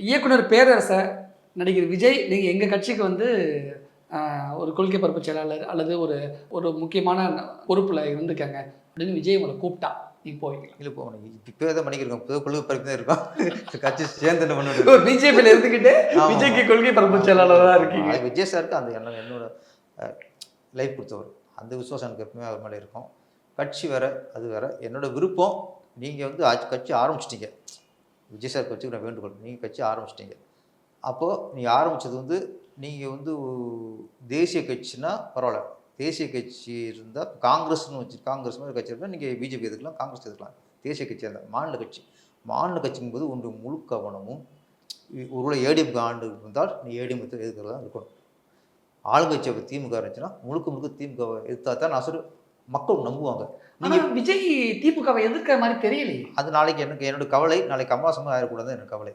இயக்குனர் பேரரசர், நடிகர் விஜய், நீங்கள் எங்கள் கட்சிக்கு வந்து ஒரு கொள்கை பரப்பு செயலாளர் அல்லது ஒரு ஒரு முக்கியமான பொறுப்பில் இருந்துக்கங்க அப்படின்னு விஜய் உங்களை கூப்பிட்டா நீங்கள் போவீங்களா? இல்லை போகணும். இப்போ தான் பண்ணிக்கிறோம், புது கொள்கை பரப்பு தான் இருக்கோம். கட்சி சேர்ந்து என்ன பண்ணிட்டு பிஜேபியில் இருந்துக்கிட்டு விஜய்க்கு கொள்கை பரப்பு செயலாளராக இருக்கீங்க. விஜய் சாருக்கு அந்த எண்ணம் என்னோட லைஃப் கொடுத்தவர், அந்த விசுவாசம் எனக்கு எப்பவுமே அவர் மேலே இருக்கும். கட்சி வேற, அது வேற. என்னோட விருப்பம், நீங்கள் வந்து கட்சி ஆரம்பிச்சிட்டீங்க, விஜய் சார் கட்சிக்கு நான் வேண்டுகோள், நீங்கள் கட்சி ஆரம்பிச்சிட்டீங்க. அப்போது நீங்கள் ஆரம்பித்தது வந்து நீங்கள் வந்து தேசிய கட்சினா பரவாயில்ல, தேசிய கட்சி இருந்தால் காங்கிரஸ்னு காங்கிரஸ் மாதிரி கட்சி இருந்தால் நீங்கள் பிஜேபி எதுக்கலாம், காங்கிரஸ் எதுக்கலாம். தேசிய கட்சியாக இருந்தால் மாநில கட்சிங்கும் போது ஒன்று முழு கவனமும், ஒருவேளை ஏடிஎம்க்கு ஆண்டு இருந்தால் நீ ஏடிஎம் எதுக்கிறதா இருக்கணும். ஆளுங்கட்சியை இப்போ திமுக இருந்துச்சுன்னா முழுக்க திமுக எதிர்த்தா தான் நான் சொல்ல மக்கள் நம்புவாங்க. நீங்கள் விஜய் திமுகவை எதிர்க்கிற மாதிரி தெரியலையே. அது நாளைக்கு எனக்கு என்னோட கவலை, நாளைக்கு கமலாசமாக ஆயிடக்கூடாது எனக்கு கவலை.